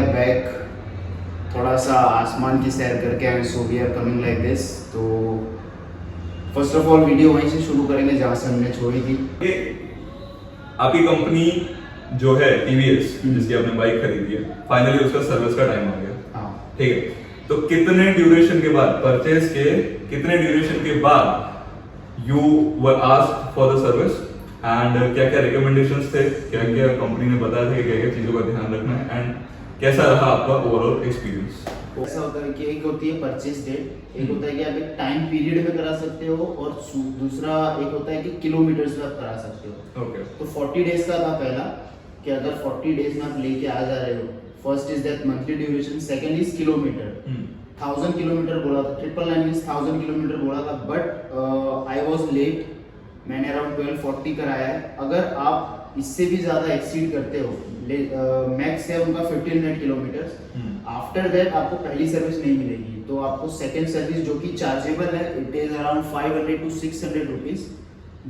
Are back, थोड़ा सा आसमान की सैर करके आए, so we are coming like this. तो फर्स्ट ऑफ ऑल वीडियो वहीं से शुरू करेंगे जहाँ से हमने छोड़ी थी। आपकी कंपनी जो है टीवीएस, जिसकी आपने बाइक खरीदी है, फाइनली उसका सर्विस का टाइम आ गया। हाँ ठीक है, तो कितने ड्यूरेशन के बाद, परचेज के कितने ड्यूरेशन के बाद you were asked for the service, and क्या क्या रिकमेंडेशंस थे, क्या क्या कंपनी ने बताया था कि क्या क्या चीजों का ध्यान रखना है, एंड कैसा रहा आपका ओवरऑल एक्सपीरियंस? ऐसा होता है कि एक होती है परचेज डेट, एक होता है कि आप एक टाइम पीरियड में करा सकते हो, और दूसरा एक होता है कि किलोमीटर्स में आप करा सकते हो। ओके, तो 40 डेज का था पहला, कि अगर 40 डेज में आप लेके आ जा रहे हो, first is that monthly duration, second is kilometre. 1000 kilometre बोला था, 999 मींस 1000 किलोमीटर बोला था, बट आई वाज लेट, मैंने अराउंड 1240 कराया है। अगर आप इससे भी ज्यादा एक्सीड करते हो, मैक्स है उनका 1500 किलोमीटर, आफ्टर दैट आपको पहली सर्विस नहीं मिलेगी, तो आपको सेकंड सर्विस जो कि चार्जेबल है, it is around 500 to 600 rupees,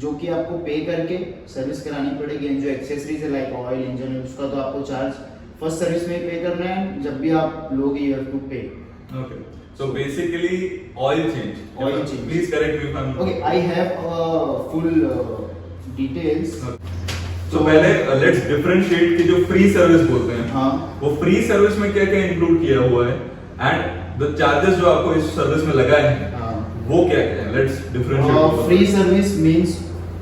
जो कि आपको पे करके सर्विस करानी पड़ेगी। एंड जो एक्सेसरीज है लाइक ऑयल, इंजन, उसका तो आपको चार्ज फर्स्ट सर्विस में पे करना है, जब भी आप लोगे यू हैव टू पे। Okay, so basically oil change. Please correct me if I'm wrong. Okay, I have full details. So पहले let's differentiate कि जो free service बोलते हैं, हाँ, वो free service में क्या क्या include किया हुआ है, and the charges जो आपको इस सर्विस में लगाए हैं, हाँ, वो क्या क्या है? Let's differentiate. free service means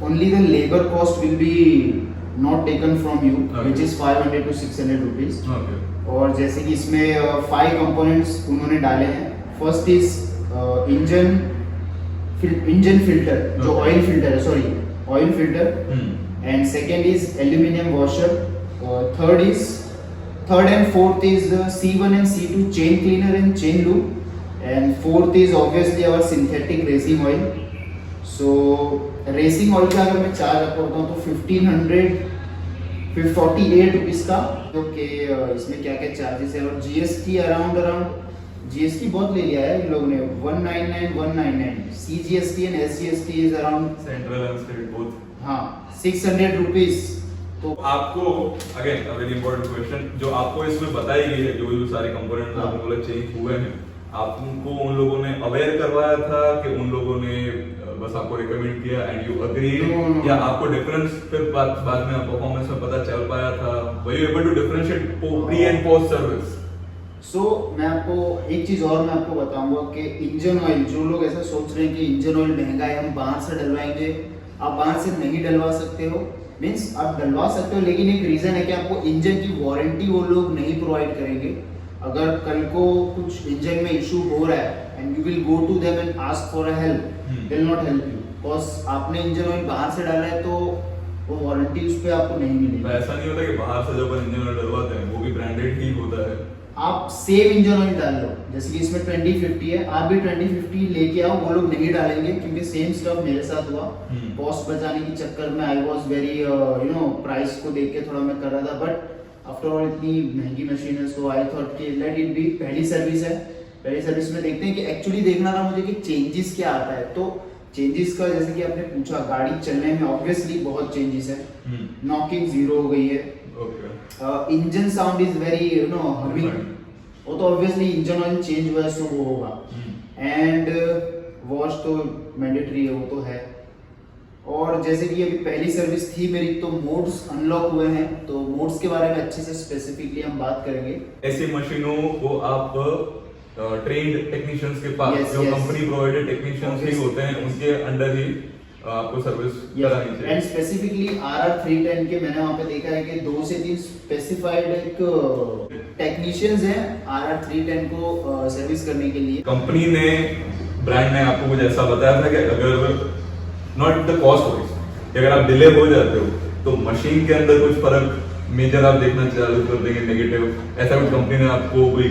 only the labor cost will be not taken from you, which is 500 to 600 rupees. Okay. और जैसे कि इसमें 5 कंपोनेंट्स उन्होंने डाले हैं। फर्स्ट इज इंजन फिल्टर, जो ऑयल फिल्टर है, sorry oil filter, and second is aluminium washer, third and fourth is C1 and C2 chain cleaner and chain lube, and fourth is obviously our synthetic racing oil. So racing oil का अगर मैं charge आपको बताऊं तो 1548 rupees का, जो कि इसमें क्या क्या चार्जेस है, और जीएसटी अराउंड जीएसटी बहुत ले लिया है इन लोगों ने, 199 CGST and SGST is around central and state both, हाँ 600 रुपीज। तो आपको again a very important question, जो आपको इसमें बताई गई है, जो सारे कंपोनेंट्स आपने बोला चेंज हुए हैं, आपको उन लोगों ने अवेयर करवाया था कि उन लोगों ने बस आपको रिकमेंड किया एंड यू अग्री, या आपको डिफरेंस फिर बाद में परफॉर्मेंस में पता चल पाया था? Were you able to differentiate pre and post service? So मैं आपको एक चीज और मैं आपको बताऊंगा कि इंजन ऑयल, जो लोग ऐसा सोच रहे हैं कि इंजन ऑयल महंगा है, हम बाहर से डलवाएंगे, आप बाहर से नहीं डलवा सकते हो। मीन्स आप डलवा सकते हो, लेकिन एक रीजन है कि आपको इंजन की वारंटी वो लोग नहीं प्रोवाइड करेंगे। अगर कल को कुछ इंजन में इशू हो रहा है and you will go to them and ask for a help, they will not help you, because आपने इंजन ऑयल बाहर से डाला है, तो वो वारंटी उस पे आपको नहीं मिलेगी। ऐसा नहीं होता कि बाहर से जब इंजन ऑयल डलवाते हैं वो भी ब्रांडेड ही होता है? आप सेम इंजन ऑयल डाल लो, जैसे कि इसमें 2050 है, आप भी 2050 लेके आओ, वो लोग नहीं डालेंगे, क्योंकि सेम स्टफ मेरे साथ हुआ। कॉस्ट बचाने के चक्कर में आई वाज वेरी प्राइस को देख के थोड़ा मैं कर रहा था, बट आफ्टर ऑल इतनी महंगी मशीन है, सो आई थॉट कि लेट इट बी। पहली सर्विस है, पहली सर्विस में देखते हैं कि एक्चुअली देखना था मुझे कि चेंजेस क्या आता है। तो चेंजेस का, जैसे कि आपने पूछा, गाड़ी चलने में ऑब्वियसली बहुत चेंजेस है। नॉकिंग जीरो हो गई है, engine sound is very humming, वो तो ऑब्वियसली इंजन ऑयल चेंज हुआ है, सो वो होगा। एंड वॉश तो मैंडेटरी है, वो तो है। और जैसे कि अभी पहली सर्विस थी मेरी, तो मोड्स अनलॉक हुए हैं, तो मोड्स के बारे में अच्छे से स्पेसिफिकली हम बात करेंगे। ऐसी मशीनों को आप ट्रेन्ड टेक्नीशियंस के पास, जो कंपनी प्रोवाइडेड टेक्नीशियंस ही होते हैं, उनके अंडर ही आपको सर्विस करानी चाहिए। एंड स्पेसिफिकली RR310 के मैंने वहां पे देखा है कि 2 से 3 स्पेसिफाइड एक टेक्नीशियंस हैं RR310 को सर्विस करने के लिए। कंपनी ने, ब्रांड ने आपको कुछ ऐसा बताया था कि अगर नॉट द कॉस्ट वाइज, अगर आप डिले हो जाते हो तो मशीन के अंदर कुछ फर्क मेजर आप देखना चालू कर देंगे, नेगेटिव? ऐसा कुछ कंपनी ने आपको कोई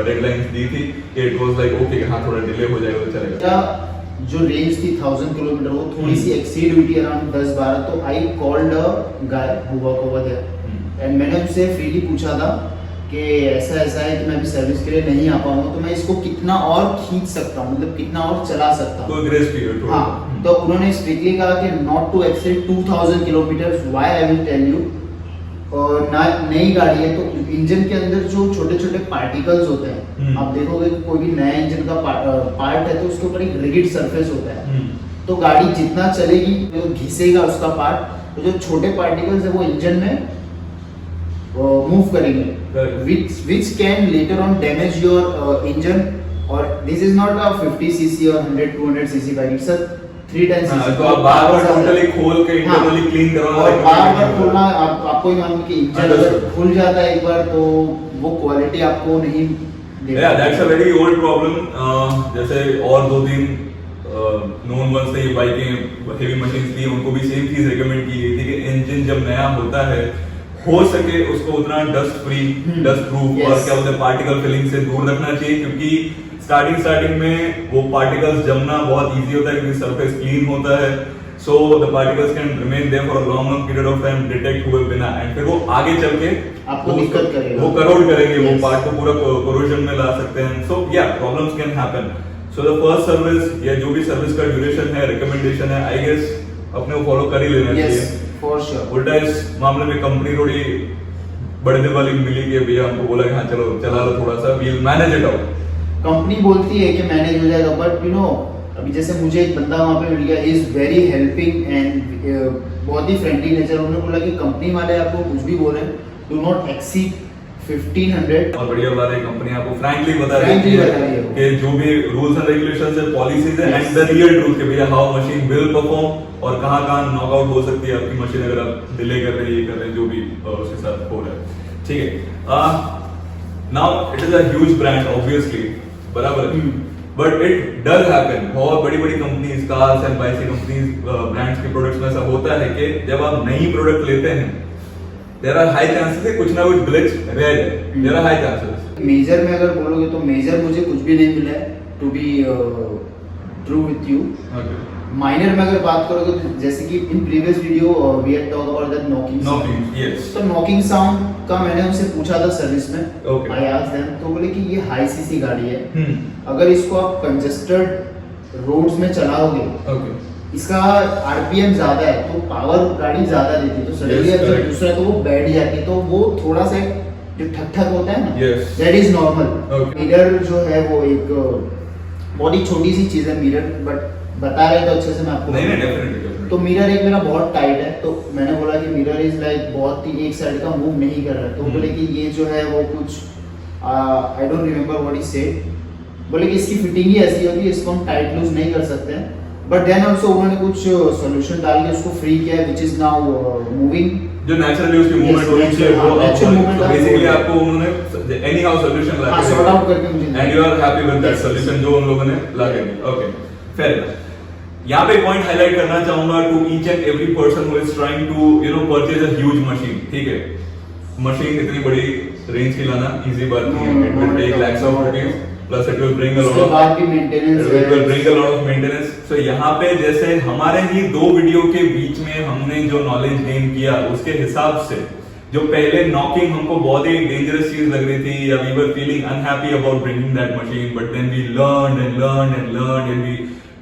डेडलाइंस दी थी कि इट वाज लाइक ओके, हाँ थोड़ा डिले हो जाएगा तो चलेगा? जो रेंज थी 1000 किलोमीटर, वो थोड़ी सी एक्सीड हुई थी अराउंड 10-12, तो I called a guy who work over there, and मैंने उससे फ्रीली पूछा था कि ऐसा ऐसा है कि मैं अभी सर्विस के लिए नहीं आ पाऊंगा, तो मैं इसको कितना और खींच सकता हूँ, मतलब कितना और चला सकता हूँ, कोई ग्रेस पीरियड? हाँ, तो उन्होंने स्ट्रिक्टली कहा कि not to exceed 2000 kilometre. Why I will tell you, और नई गाड़ी है तो इंजन के अंदर जो छोटे छोटे पार्टिकल्स होते हैं, आप देखोगे कि कोई भी नया इंजन का पार्ट है तो उसके ऊपर एक रिगिड सरफेस होता है, तो गाड़ी जितना चलेगी जो घिसेगा उसका पार्ट, तो जो छोटे पार्टिकल्स है वो इंजन में मूव करेंगे, which can later on damage your engine. और this is not a 50 cc or 100-200 cc bike, it's a 310 cc. तो आप बार-बार टोटली खोल के इंटरनली क्लीन करवाना, और बार-बार खोलना, आपको ही मालूम कि इंजन अगर खुल जाता है एक बार तो वो क्वालिटी आपको नहीं देगा। Yeah, that's a very old problem. जैसे और 2-3 नोन वंस थे ये बाइकें, हेवी मशीन्स थी, उनको भी सेम चीज रिकमेंड की गई थी कि इंजन जब नया होता है हो सके उसको उतना डस्ट फ्री, डस्ट प्रूफ और क्या बोलते हैं पार्टिकल फिलिंग से दूर रखना चाहिए, क्योंकि स्टार्टिंग में वो पार्टिकल्स जमना बहुत इजी होता है क्योंकि सरफेस क्लीन होता है, so the particles can remain there for a long period of time, detect हुए बिना, एंड फिर वो आगे चल के आपको दिक्कत करेगा, वो करोड करेंगे, वो पार्ट को पूरा कोरोजन में ला सकते हैं। सो या problems can happen. So the first service या जो भी सर्विस का ड्यूरेशन है, रिकमेंडेशन है, आई गेस अपने को फॉलो कर ही लेना चाहिए फॉर श्योर। उल्टा इस मामले में कंपनी थोड़ी बड़े दिल वाली मिली कि भैया हमको बोला कि हाँ चलो चला लो थोड़ा सा, वील मैनेज इट आउट। कंपनी बोलती है कि मैनेज हो जाएगा, बट यू नो अभी जैसे मुझे एक बंदा वहाँ पे मिल गया, इज वेरी हेल्पिंग एंड बहुत ही फ्रेंडली नेचर। उन्होंने बोला कि कंपनी वाले आपको कुछ भी बोले, डू नॉट एक्सीड 1500। और बढ़िया बात है कंपनी आपको फ्रैंकली बता रही है कि जो भी रूल्स एंड रेगुलेशंस है, पॉलिसीज है, एंड द रियल ट्रूथ कि भैया हाउ मशीन विल परफॉर्म और कहां नॉकआउट हो सकती है आपकी मशीन अगर आप डिले कर रहे हैं, ये कर रहे हैं, जो भी उसके साथ हो रहा है। ठीक है, now it is a huge brand obviously, बराबर है, बट इट डज हैपन। बहुत बड़ी बड़ी companies, cars and bike companies, brands के प्रोडक्ट्स में ऐसा होता है कि जब आप नई प्रोडक्ट लेते हैं there are high chances है कुछ ना कुछ glitch रह जाए, there are high chances। Major में अगर बोलोगे तो मेजर मुझे कुछ भी नहीं मिला है, to be true with you. Minor में अगर बात करोगे तो जैसे कि in previous video we had talk about that knocking, yes, तो नॉकिंग साउंड का मैंने उनसे पूछा था सर्विस में, Okay. आई आस्क्ड देम, तो बोले कि ये हाई सीसी गाड़ी है, अगर इसको आप कंजेस्टेड रोड्स में चलाओगे, ओके, इसका आरपीएम ज्यादा है तो पावर गाड़ी ज्यादा देती है, तो सडनली Yes, जब correct. दूसरा तो वो बैठ जाती है, तो वो थोड़ा सा जो ठक ठक होता है ना, Yes. That is normal. Okay. Mirror जो है वो एक बहुत ही छोटी सी चीज है मिरर, बट बता रहे तो अच्छे से मैं आपको नहीं डेफिनेटली। तो मिरर एक मेरा बहुत टाइट है, तो मैंने बोला कि मिरर इज लाइक बहुत ही एक साइड का मूव नहीं कर रहा है, तो वो बोले कि ये जो है वो कुछ I don't remember what he said, बोले कि इसकी फिटिंग ही ऐसी होगी, इसको हम टाइट लूज नहीं कर सकते हैं, बट देन आल्सो उन्होंने कुछ सॉल्यूशन डाल के उसको फ्री किया है, व्हिच इज नाउ मूविंग, जो नेचुरली उसकी मूवमेंट होनी चाहिए वो बेसिकली आपको उन्होंने एनी हाउ सॉल्यूशन ला के सॉर्ट आउट करके मुझे, and you are happy with that solution जो उन लोगों ने ला के दिया। Okay, fair. यहाँ पे पॉइंट हाईलाइट करना चाहूंगा to each and every person who is trying to purchase a huge machine. ठीक है, मशीन इतनी बड़ी रेंज की लाना इजी बात नहीं है, it will take lakhs of rupees, plus it will bring a lot of maintenance। So यहाँ पे जैसे हमारे ही 2 वीडियो के बीच में हमने जो नॉलेज गेन किया उसके हिसाब से जो पहले नॉकिंग हमको बहुत ही डेंजरस चीज लग रही थी, या we were feeling unhappy about bringing that machine, but then we learn and we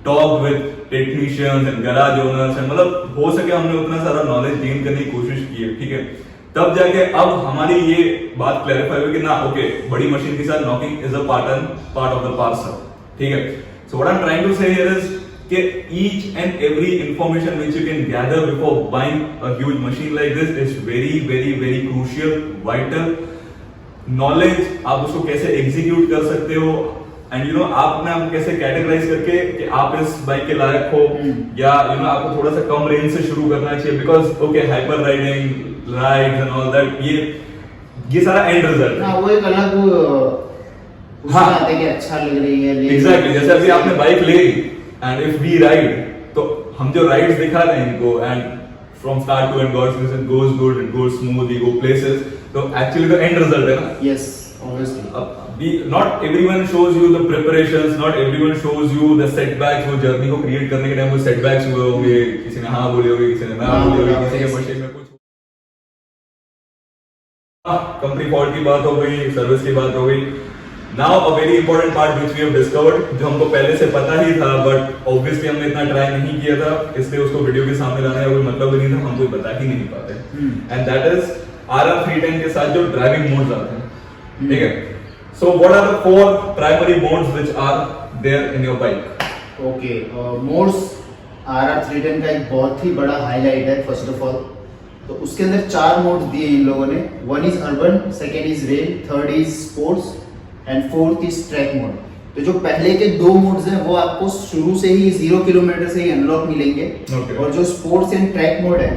talk with technicians and garage owners, मतलब हो सके हमने उतना सारा नॉलेज गेन करने की कोशिश की है। ठीक है, तब जाके अब हमारी ये बात क्लैरिफाई हुई कि ना ओके, बड़ी मशीन के साथ knocking is a part of the parcel. ठीक है, so what I am trying to say here is कि each and every information which you can gather before buying a huge machine like this is very crucial, vital knowledge। आप उसको कैसे execute कर सकते हो, and आप अपने आप कैसे कैटेगराइज करके कि आप इस बाइक के लायक हो, या आपको थोड़ा सा कम रेंज से शुरू करना चाहिए, because okay hyper riding, rides and all that, ये सारा एंड रिजल्ट है। वो एक अलग उसमें आता है कि अच्छा लग रही है, एग्जैक्टली जैसे अभी आपने बाइक ले ली एंड इफ वी राइड, तो हम जो राइड्स दिखा रहे हैं इनको, and from start to end goes good, it goes smooth, you go places, तो एक्चुअली तो एंड रिजल्ट है ना। Yes, obviously. Not everyone shows you the preparations, not everyone shows you the setbacks। वो journey को create करने के time वो setbacks हुए होंगे, किसी ने हाँ बोले होंगे, किसी ने ना बोले होंगे, किसी के मशीन में कुछ कंपनी फॉल्ट की बात हो गई, सर्विस की बात हो गई। Now a very important part which we have discovered, जो हमको पहले से पता ही था बट ऑब्वियसली हमने इतना ट्राई नहीं किया था, इसलिए उसको वीडियो के सामने लाने का कोई मतलब ही नहीं था, हम कोई बता ही नहीं पाते, एंड दैट इज RR 310 के साथ जो ड्राइविंग मोड्स आते हैं, ठीक है? So what are the 4 primary modes which are there in your bike? Okay, modes RR 310 का एक बहुत ही बड़ा हाईलाइट है फर्स्ट ऑफ ऑल। तो उसके अंदर 4 मोड्स दिए इन लोगों ने। 1 is urban, second is rain, third is sports and fourth is track mode. तो जो पहले के 2 मोड्स हैं वो आपको शुरू से ही 0 किलोमीटर से ही अनलॉक मिलेंगे। Okay. और जो स्पोर्ट्स एंड ट्रैक मोड है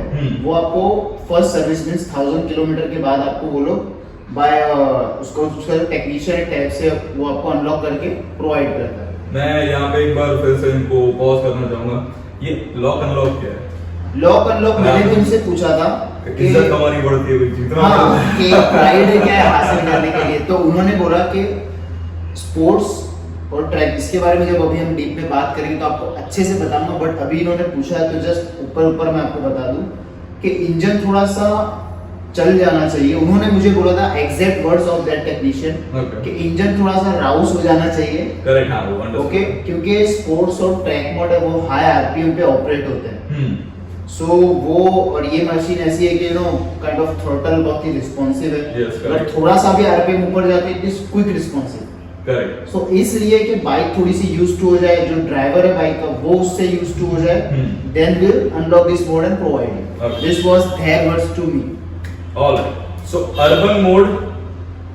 वो आपको फर्स्ट सर्विस मींस 1000 किलोमीटर के बाद आपको वो लोग बाय उसको टेक्नीशियन टैब से वो आपको अनलॉक करके प्रोवाइड करता है। मैं यहाँ पे एक बार फिर से इनको पॉज करना चाहूंगा। ये लॉक अनलॉक क्या है? लॉक अनलॉक मैंने भी उनसे पूछा था कि इज्जत कमानी पड़ती है जितना हाँ, कि प्राइड क्या है हासिल करने के लिए। तो उन्होंने बोला कि स्पोर्ट्स और ट्रैक, इसके बारे में जब अभी हम डीप में बात करेंगे तो आपको अच्छे से बताऊंगा, बट अभी इन्होंने पूछा है तो जस्ट ऊपर मैं आपको बता दूं कि इंजन थोड़ा सा चल जाना चाहिए। उन्होंने मुझे बोला था exact words of that technician कि इंजन थोड़ा सा राउस हो जाना चाहिए। करेक्ट, हाँ वो अंडरस्टूड। ओके, क्योंकि स्पोर्ट्स और ट्रैक मोड है वो हाई आरपीएम पे ऑपरेट होते हैं। सो वो और ये मशीन ऐसी है कि you know kind of throttle बहुत ही रिस्पॉन्सिव है। Yes, correct. बट थोड़ा सा भी आरपीएम ऊपर जाते हैं it is quick responsive. Correct. So इसलिए कि बाइक थोड़ी सी यूज्ड टू हो जाए, जो ड्राइवर है बाइक का वो उससे यूज्ड टू हो जाए, then will unlock this mode and provide it. This was their words to me. Alright, so urban mode,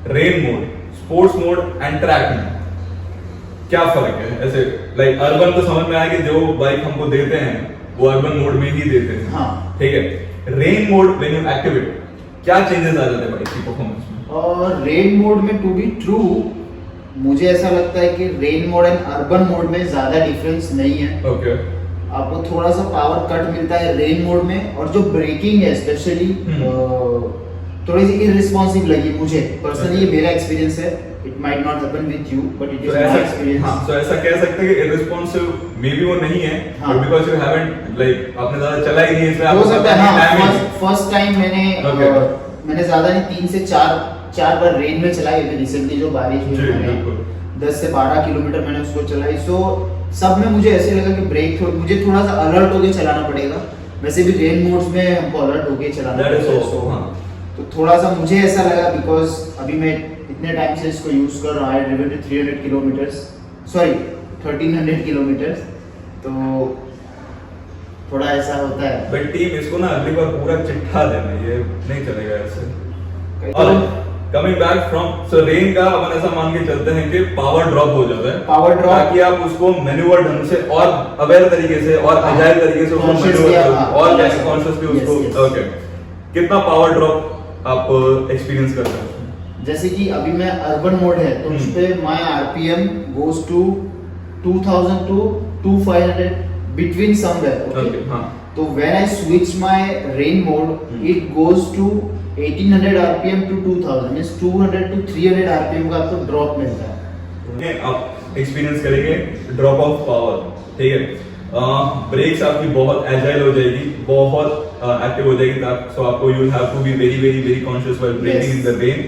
rain mode, sports mode and track mode, क्या फर्क है? ऐसे लाइक अर्बन तो समझ में आया कि जो बाइक हमको देते हैं वो अर्बन मोड में ही देते हैं, हाँ ठीक है। Rain mode when you activate, क्या चेंजेस आ जाते हैं बाइक की परफॉर्मेंस में? और रेन मोड में टू बी ट्रू मुझे ऐसा लगता है कि rain mode and urban mode में ज्यादा डिफरेंस नहीं है। ओके, आपको थोड़ा सा पावर कट मिलता है रेन मोड में, और जो ब्रेकिंग है स्पेशली थोड़ी सी इररिस्पॉन्सिव लगी मुझे पर्सनली। ये मेरा एक्सपीरियंस है, it might not happen with you but it is my experience. हाँ, तो ऐसा कह सकते हैं कि इररिस्पॉन्सिव मे बी वो नहीं है, but because you haven't like आपने ज्यादा चला ही नहीं, इसलिए हो आपको सकता पता है। नहीं हाँ, टाइमिंग। फर्स्ट टाइम मैंने ज्यादा नहीं 3 से 4 बार रेन में चलाई है रिसेंटली जो बारिश हुई जी, है। बिल्कुल। 10 से 12 किलोमीटर मैंने उसको चलाई। सो सब में मुझे ऐसे लगा कि ब्रेक मुझे थोड़ा सा अलर्ट होके चलाना पड़ेगा। वैसे भी रेन मोड्स में हमको अलर्ट होके चलाना That is पड़ेगा। also, हाँ। तो थोड़ा सा मुझे ऐसा लगा बिकॉज अभी मैं इतने टाइम से इसको यूज कर रहा हूँ। आई ड्रिवन 300 किलोमीटर्स, सॉरी 1300 किलोमीटर्स, तो थोड़ा ऐसा होता है। बट टीम इसको ना अगली बार पूरा चिट्ठा देना, ये नहीं चलेगा ऐसे। तो coming back from so rain का अपन ऐसा मान के चलते हैं कि पावर ड्रॉप हो जाता है, पावर ड्रॉप ताकि आप उसको मैन्युअर ढंग से और अवेयर तरीके से और अजाइल तरीके से उसको मैन्युअर और कैसे कॉन्शियसली उसको। ओके, कितना पावर ड्रॉप आप एक्सपीरियंस करते हैं? जैसे कि अभी मैं अर्बन मोड है तो उस पे my RPM goes to 2000 to 2500 between somewhere. Okay, हाँ। तो when I switch my rain mode it goes to 1800 RPM to 2000 means 200 to 300 RPM का आपको ड्रॉप मिलता है। आप एक्सपीरियंस करेंगे ड्रॉप ऑफ पावर, ठीक है। ब्रेक्स आपकी बहुत एजाइल हो जाएगी, बहुत एक्टिव हो जाएगी, सो आपको you have to be very very very conscious while braking in the rain.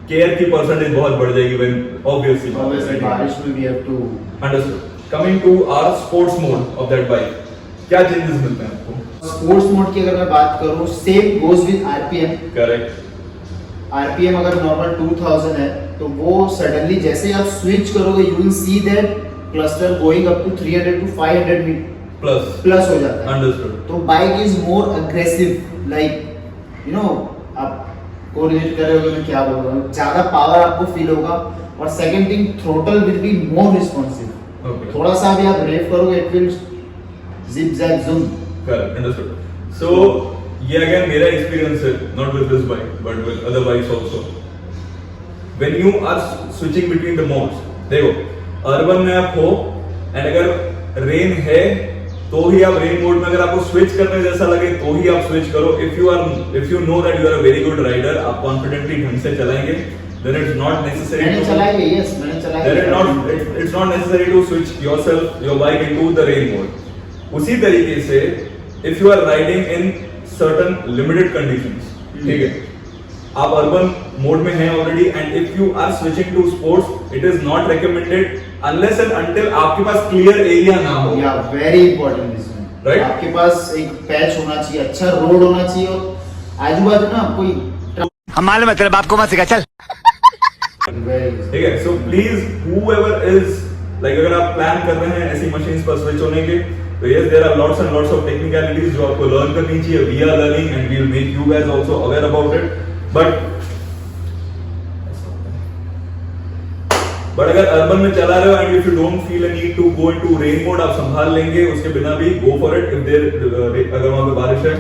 Care की परसेंटेज बहुत बढ़ जाएगी व्हेन ऑब्वियसली बारिश में we have to understood. Coming to our sports mode of that bike, क्या चेंजेस मिलते हैं आपको? स्पोर्ट्स मोड की अगर मैं बात करूं same goes with RPM. Correct. RPM अगर नॉर्मल 2000 है तो वो सडनली जैसे आप स्विच करोगे you will see that cluster going up to 300 to 500 plus हो जाता है। अंडरस्टूड। तो bike is more aggressive, like you know आप कोरिलेट कर रहे हो मैं क्या बोल रहा हूँ, ज्यादा पावर आपको फील होगा। और second thing throttle will be more responsive. Okay, थोड़ा सा भी आप रेव करोगे it will zip zap zoom. Correct, understood. So ये अगेन मेरा एक्सपीरियंस है, not with this bike but with other bikes also. When you are switching between the modes, देखो urban में आप हो एंड अगर रेन है तो ही आप रेन मोड में, अगर आपको स्विच करने जैसा लगे तो ही आप स्विच करो। If you know that you are a very good rider, आप कॉन्फिडेंटली ढंग से चलाएंगे, देन इट्स नॉट नेसेसरी मैंने चलाई है, यस मैंने चलाई है। it's not necessary to switch your bike into the rain mode। उसी तरीके से if you are riding in certain limited conditions, ठीक है, आप अर्बन मोड में हैं already and if you are switching to sports it is not recommended unless and until आपके पास क्लियर एरिया ना हो। या वेरी इंपॉर्टेंट इसमें, राइट, आपके पास एक पैच होना चाहिए, अच्छा रोड होना चाहिए और आजू बाजू ना कोई हम मालूम है तेरे बाप को मत सिखा चल। ठीक है, so please whoever is like अगर आप प्लान कर रहे हैं ऐसी मशीन्स पर स्विच होने के, तो yes there are lots and lots of technicalities जो आपको लर्न करनी चाहिए. We are learning and we will make you guys also aware about it. But अगर अर्बन में चला रहे हो and if you don't feel a need to go into rain mode, आप संभाल लेंगे उसके बिना भी, go for it. if there अगर वहां पे बारिश है,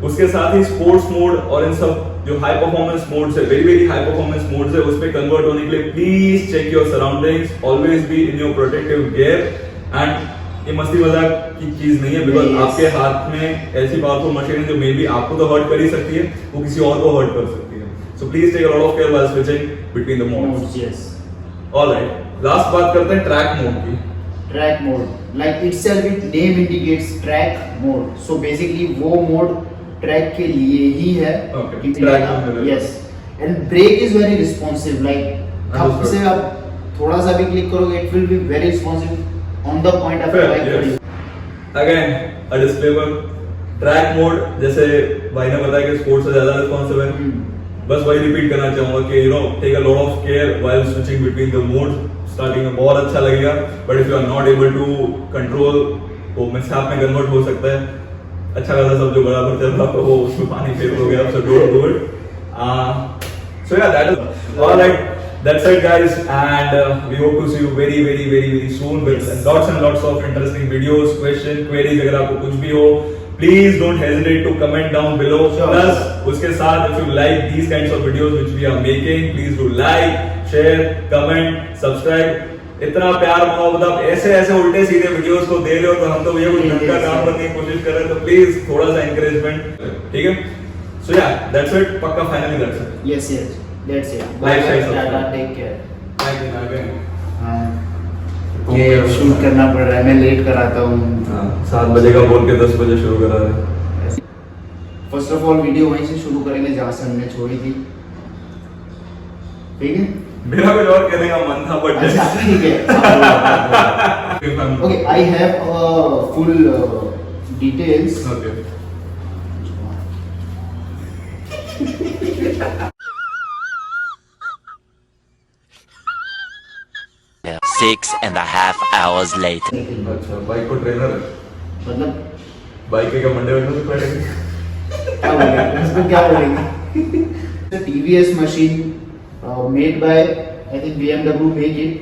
उसके साथ ही स्पोर्ट्स मोड और इन सब जो हाई परफॉर्मेंस मोड्स है, very very high performance modes है, उस पे कन्वर्ट होने के लिए please check your surroundings, always be in your protective gear. And ये मस्ती मजाक की चीज नहीं है, बिकॉज आपके हाथ में ऐसी पावरफुल मशीन है जो मे बी आपको तो हर्ट कर ही सकती है, वो किसी और को हर्ट कर सकती है. So please take a lot of care while switching between the modes. Yes. Alright, last बात करते हैं ट्रैक मोड की. Track mode, like itself it name indicates track mode. So basically वो mode track के लिए ही है. Okay, कि track mode है. Yes. And brake is very responsive. Like अब से आप थोड़ा सा भी क्लिक करोगे, it will be very responsive on the point after Fair, like yes. Again, a disclaimer. Track mode जैसे भाई ने बताया कि स्पोर्ट्स से ज्यादा रिस्पॉन्सिव है. बस वही रिपीट करना चाहूंगा कि take a lot of care while switching between the modes. Starting में बहुत अच्छा लगेगा, but if you are not able to control, वो मिसहैप में कन्वर्ट हो सकता है. अच्छा खासा सब जो बराबर चल रहा था वो उसमें पानी फेल हो गया, so don't do it. So yeah, that is all right. That's it, guys, and we hope to see you very, very, very, very soon with lots and lots of interesting videos, questions, queries. अगर आपको कुछ भी हो, please don't hesitate to comment down below. Plus, उसके साथ if you like these kinds of videos which we are making, please do like, share, comment, subscribe. इतना प्यार मोहब्बत आप ऐसे ऐसे उल्टे सीधे वीडियोस को दे रहे हो, तो हम तो भैया कुछ ढंग का काम करने की कोशिश कर रहे हैं, तो प्लीज थोड़ा सा एनकरेजमेंट. ठीक है, सो या दैट्स इट. पक्का finally that's it. Yes, yes. That's it. Bye, guys. Tata, take care. हाँ. तो ये शूट करना पड़ रहा है, मैं लेट कराता हूँ. 7 बजे का बोल के 10 बजे शुरू करा रहे हैं. फर्स्ट ऑफ ऑल वीडियो वहीं से शुरू करेंगे जहाँ से हमने छोड़ी थी. ठीक है. मेरा कुछ और कहने का मन था, बट अच्छा, ठीक है. Okay, I have full details. Okay. Six and a half hours later. अच्छा, बाइक को ट्रेनर है. मतलब बाइक के मंडे में तो पड़ेगा. क्या बोलेंगे इसको, क्या बोलेंगे. TVS machine made by I think BMW make it.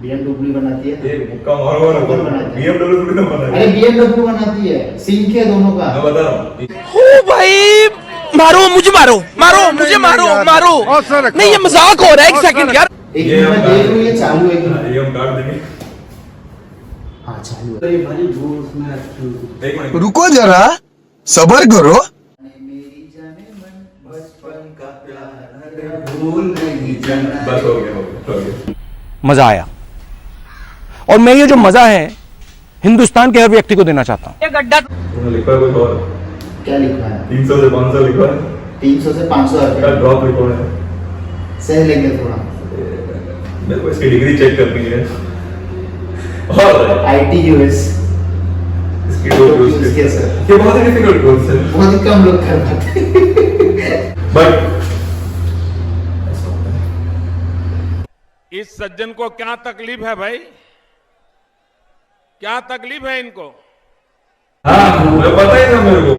BMW बनाती है. ये मुक्का मारो ना. BMW थोड़ी ना बनाती है. अरे BMW बनाती है. सिंक है दोनों का. मैं बता रहा हूँ. ओ भाई, मारो मुझे, मारो मारो मुझे, मारो मारो. नहीं, ये मजाक हो रहा है. एक सेकंड यार. एक मिनट मैं देख रहा हूँ ये चालू है कि ये हम काट देंगे. हाँ चालू है. एक मिनट. रुको जरा, सबर करो. मेरी जाने मन बचपन का प्यार भूल नहीं जाना. बस हो गया. मजा आया, और मैं ये जो मजा है हिंदुस्तान के हर व्यक्ति को देना चाहता हूँ. तूने लिखा है कुछ और? क्या लिखा है? 300 से 500 लिखा है. 300 से 500 का रुपए ड्रॉप लिखा है. सह लेंगे थोड़ा. मेरे को इसकी डिग्री चेक करनी है. और ITUS इसकी दो कोर्स के सर. ये बहुत ही डिफिकल्ट कोर्स है, बहुत ही कम लोग कर पाते. बट इस सज्जन को क्या तकलीफ है भाई? क्या तकलीफ है इनको? हाँ, मैं पता ही था मेरे को.